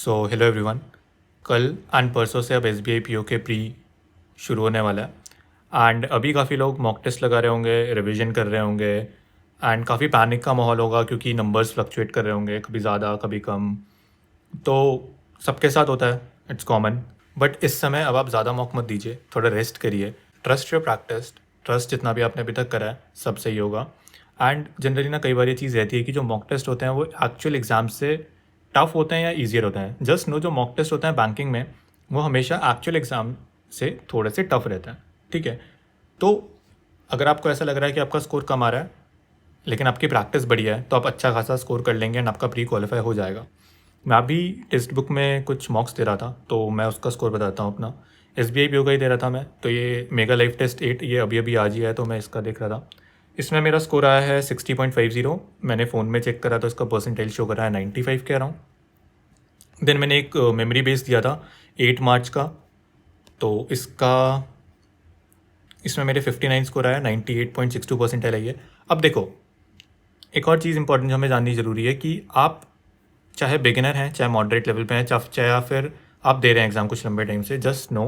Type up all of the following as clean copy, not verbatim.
So hello everyone. कल and परसों से अब SBI PO के प्री शुरू होने वाला है एंड अभी काफ़ी लोग मॉक टेस्ट लगा रहे होंगे, रिवीजन कर रहे होंगे एंड काफ़ी पैनिक का माहौल होगा क्योंकि नंबर्स फ्लक्चुएट कर रहे होंगे, कभी ज़्यादा कभी कम। तो सबके साथ होता है, इट्स कॉमन। बट इस समय अब आप ज़्यादा मॉक मत दीजिए, थोड़ा रेस्ट करिए, ट्रस्ट योर प्रैक्टिस, ट्रस्ट जितना भी आपने अभी तक करा है सब सही होगा। एंड जनरली ना कई बार ये चीज़ रहती है कि जो मॉक टेस्ट होते हैं वो एक्चुअल एग्ज़ाम से टफ होते हैं या ईजियर होते हैं। जस्ट नो जो मॉक टेस्ट होते हैं बैंकिंग में वो हमेशा एक्चुअल एग्ज़ाम से थोड़े से टफ रहते हैं, ठीक है। तो अगर आपको ऐसा लग रहा है कि आपका स्कोर कम आ रहा है लेकिन आपकी प्रैक्टिस बढ़िया है तो आप अच्छा खासा स्कोर कर लेंगे एंड आपका प्री क्वालिफाई हो जाएगा। मैं अभी टेक्स्ट बुक में कुछ मॉक्स दे रहा था तो मैं उसका स्कोर बताता हूँ अपना। SBI PO का ही दे रहा था मैं, तो ये मेगा लाइफ टेस्ट 8 ये अभी अभी आज ही है तो मैं इसका देख रहा था। इसमें मेरा स्कोर आया है 60.50। मैंने फ़ोन में चेक करा तो इसका परसेंटेज शो कर रहा है 95 कह रहा हूँ। देन मैंने एक मेमोरी बेस दिया था 8 मार्च का, तो इसमें मेरे 59 स्कोर आया, 98.62 परसेंटाइल आई है। अब देखो, एक और चीज़ इंपॉर्टेंट जो हमें जाननी ज़रूरी है कि आप चाहे बिगिनर हैं, चाहे मॉडरेट लेवल पे हैं, चाहे या फिर आप दे रहे हैं एग्ज़ाम कुछ लंबे टाइम से, जस्ट नो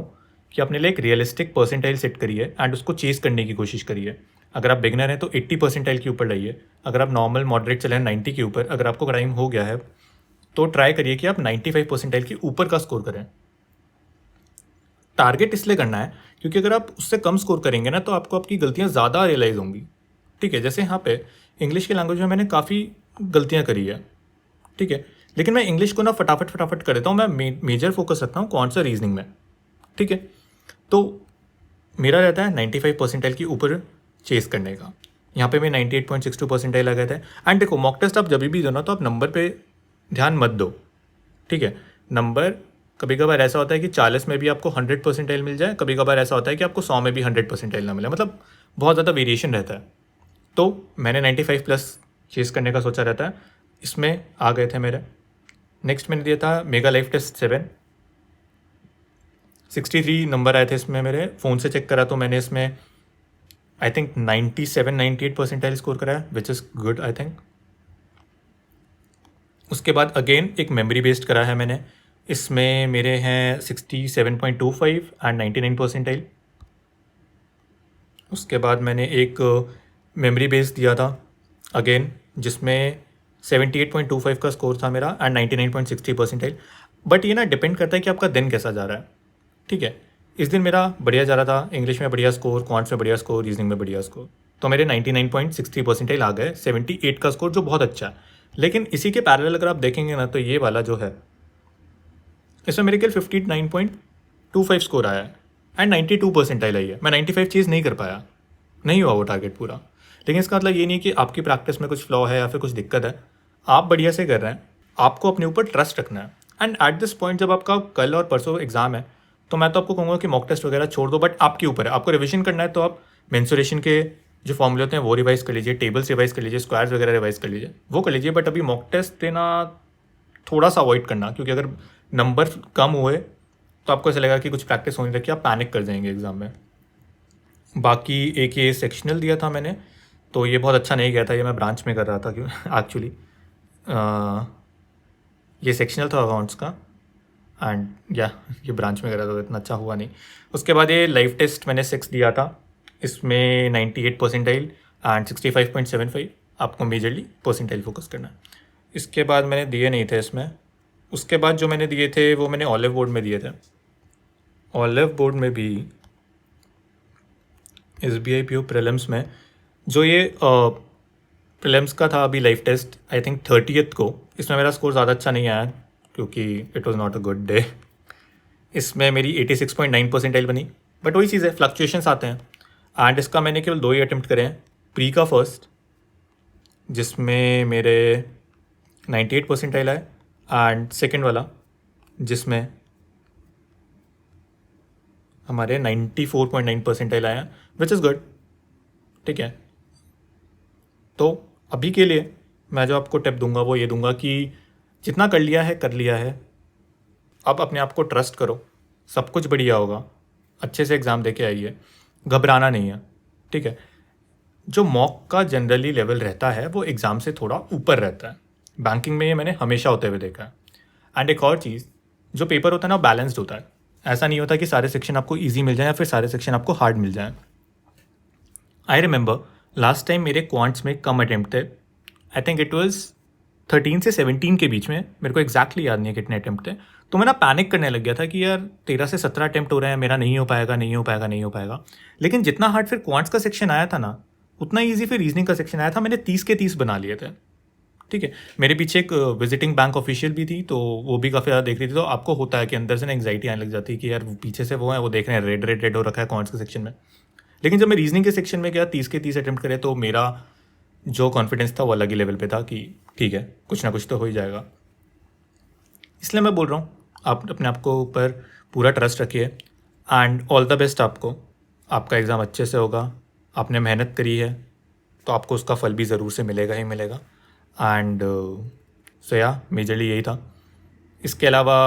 कि अपने लिए एक रियलिस्टिक परसेंटाइल सेट करिए एंड उसको चेज़ करने की कोशिश करिए। अगर आप बिगिनर हैं तो 80 परसेंटाइल के ऊपर लाइए। अगर आप नॉर्मल मॉडरेट चले हैं 90 के ऊपर, अगर आपको क्राइम हो गया है तो ट्राई करिए कि आप 95 परसेंटाइल के ऊपर का स्कोर करें। टारगेट इसलिए करना है क्योंकि अगर आप उससे कम स्कोर करेंगे ना तो आपको आपकी गलतियाँ ज़्यादा रियलाइज़ होंगी, ठीक है। जैसे यहाँ पे इंग्लिश की लैंग्वेज में मैंने काफ़ी गलतियाँ करी है, ठीक है, लेकिन मैं इंग्लिश को ना फटाफट कर देता हूँ। मैं मेजर फोकस रखता हूँ कौन सा रीजनिंग में, ठीक है। तो मेरा रहता है 95 परसेंटाइल के ऊपर चेस करने का। यहाँ पे मैं 98.62 परसेंटाइल आ गए थे। एंड देखो, मॉक टेस्ट आप जब भी दो ना तो आप नंबर पे ध्यान मत दो, ठीक है। नंबर कभी कभार ऐसा होता है कि 40 में भी आपको 100 परसेंटाइल मिल जाए, कभी कभार ऐसा होता है कि आपको 100 में भी 100 परसेंटाइल ना मिले, मतलब बहुत ज़्यादा वेरिएशन रहता है। तो मैंने 95 प्लस चेस करने का सोचा रहता है, इसमें आ गए थे मेरे। नेक्स्ट मैंने दिया था मेगा लाइफ टेस्ट 7, 63 नंबर आए थे इसमें मेरे। फ़ोन से चेक करा तो मैंने इसमें आई थिंक 97-98 परसेंटाइल स्कोर करा है, which is good I think. उसके बाद अगेन एक मेमोरी बेस्ड करा है मैंने, इसमें मेरे हैं 67.25 एंड 99 परसेंटाइल। उसके बाद मैंने एक मेमोरी बेस दिया था अगेन, जिसमें 78.25 का स्कोर था मेरा एंड 99.60 परसेंटाइल। बट ये ना डिपेंड करता है कि आपका दिन कैसा जा रहा है, ठीक है। इस दिन मेरा बढ़िया जा रहा था, इंग्लिश में बढ़िया स्कोर, क्वांट्स में बढ़िया स्कोर, रीजनिंग में बढ़िया स्कोर, तो मेरे 99.60 परसेंटाइल आ गए, 78 का स्कोर जो बहुत अच्छा है। लेकिन इसी के पैरेलल अगर आप देखेंगे ना तो ये वाला जो है इसमें मेरे ख्याल 59.25 स्कोर आया है एंड 92 परसेंटाइल आई है। मैं 95 चीज़ नहीं कर पाया, नहीं हुआ वो टारगेट पूरा। लेकिन इसका मतलब ये नहीं कि आपकी प्रैक्टिस में कुछ फ्लॉ है या फिर कुछ दिक्कत है, आप बढ़िया से कर रहे हैं, आपको अपने ऊपर ट्रस्ट रखना है। एंड एट दिस पॉइंट जब आपका कल और परसों एग्जाम है तो मैं तो आपको कहूँगा कि मॉक टेस्ट वगैरह छोड़ दो, बट आपके ऊपर है। आपको रिविजन करना है तो आप मेंसुरेशन के जो फॉर्मूले होते हैं वो रिवाइज कर लीजिए, टेबल्स रिवाइज कर लीजिए, स्क्वायर्स वगैरह रिवाइज कर लीजिए, वो कर लीजिए। बट अभी मॉक टेस्ट देना थोड़ा सा अवॉइड करना, क्योंकि अगर नंबर कम हुए तो आपको ऐसा लगेगा कि कुछ प्रैक्टिस होने लगी, आप पैनिक कर जाएंगे एग्ज़ाम में। बाकी एक ये सेक्शनल दिया था मैंने, तो ये बहुत अच्छा नहीं गया था, ये मैं ब्रांच में कर रहा था क्यों एक्चुअली ये सेक्शनल था अकाउंट्स का एंड या ये ब्रांच में कर रहा था तो इतना अच्छा हुआ नहीं। उसके बाद ये लाइफ टेस्ट मैंने 6 दिया था, इसमें 98 परसेंटाइल एंड 65.75। आपको मेजरली परसेंटाइल फोकस करना है। इसके बाद मैंने दिए नहीं थे इसमें। उसके बाद जो मैंने दिए थे वो मैंने ऑलिव बोर्ड में दिए थे। ऑलिव बोर्ड में भी SBI PO प्रीलिम्स में जो ये प्रीलिम्स का था अभी life test, I think 30th को, इसमें मेरा स्कोर ज़्यादा अच्छा नहीं आया क्योंकि it was not a good day. इसमें मेरी 86.9 परसेंटाइल बनी, बट वही चीज़ है, फ्लक्चुएशंस आते हैं। एंड इसका मैंने केवल 2 ही अटैम्प्ट करे हैं, प्री का फर्स्ट जिसमें मेरे 98 परसेंटाइल आए एंड सेकेंड वाला जिसमें हमारे 94.9 परसेंटाइल आया, विच इज़ गुड, ठीक है। तो अभी के लिए मैं जो आपको टिप दूंगा वो ये दूंगा कि जितना कर लिया है कर लिया है, अब अपने आप को ट्रस्ट करो, सब कुछ बढ़िया होगा, अच्छे से एग्ज़ाम दे के आइए, घबराना नहीं है, ठीक है। जो मॉक का जनरली लेवल रहता है वो एग्ज़ाम से थोड़ा ऊपर रहता है, बैंकिंग में ये मैंने हमेशा होते हुए देखा है। एंड एक और चीज़, जो पेपर होता है ना बैलेंस्ड होता है, ऐसा नहीं होता कि सारे सेक्शन आपको ईजी मिल जाए या फिर सारे सेक्शन आपको हार्ड मिल जाए। आई रिमेंबर लास्ट टाइम मेरे क्वांट्स में कम अटैम्प्ट थे, आई थिंक इट वॉज 13 से 17 के बीच में, मेरे को एग्जैक्टली याद नहीं है कितने अटैम्प्ट थे। तो मैं ना पैनिक करने लग गया था कि यार 13 से 17 अटैम्प्ट हो रहे हैं, मेरा नहीं हो पाएगा नहीं हो पाएगा नहीं हो पाएगा। लेकिन जितना हार्ड फिर क्वांट्स का सेक्शन आया था ना, उतना ईजी फिर रीजनिंग का सेक्शन आया था। मैंने 30 के 30 बना लिए थे। ठीक है, मेरे पीछे एक विजिटिंग बैंक ऑफिशियल भी थी, तो वो भी काफ़ी ज़्यादा देख रही थी। तो आपको होता है कि अंदर से ना एंग्जाइटी आने लग जाती है कि यार पीछे से वो है, वो देख रहे हैं रेड रेड रेड हो रखा है क्वांट्स के सेक्शन में। लेकिन जब मैं रीजनिंग के सेक्शन में गया 30 के 30 अटैम्प्ट करे, तो मेरा जो कॉन्फिडेंस था वो अलग ही लेवल पे था कि ठीक है कुछ ना कुछ तो हो ही जाएगा। इसलिए मैं बोल रहा हूँ आप अपने आप को ऊपर पूरा ट्रस्ट रखिए एंड ऑल द बेस्ट आपको। आपका एग्ज़ाम अच्छे से होगा, आपने मेहनत करी है तो आपको उसका फल भी ज़रूर से मिलेगा ही मिलेगा। एंड सो या मेजरली यही था। इसके अलावा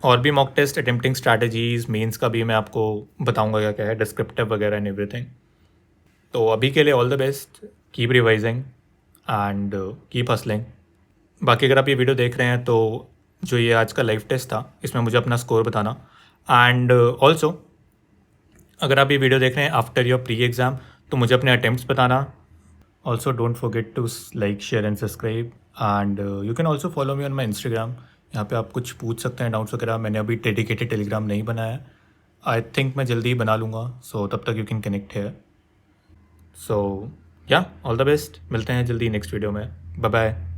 और भी mock test, attempting strategies, mains का भी मैं आपको बताऊंगा क्या क्या है, डिस्क्रिप्टिव वगैरह एंड एवरीथिंग। तो अभी के लिए all the best, keep revising and keep hustling. बाकी अगर आप ये वीडियो देख रहे हैं तो जो ये आज का लाइव टेस्ट था इसमें मुझे अपना स्कोर बताना। एंड ऑल्सो अगर आप ये वीडियो देख रहे हैं आफ्टर योर प्री एग्ज़ाम तो मुझे अपने अटेम्प्ट्स बताना। Also don't forget to like share and subscribe and you can also follow me on my Instagram. यहाँ पे आप कुछ पूछ सकते हैं डाउट्स वगैरह। मैंने अभी डेडिकेटेड टेलीग्राम नहीं बनाया है, आई थिंक मैं जल्दी ही बना लूँगा, सो तब तक यू कैन कनेक्ट है। सो या ऑल द बेस्ट, मिलते हैं जल्दी नेक्स्ट वीडियो में। Bye bye.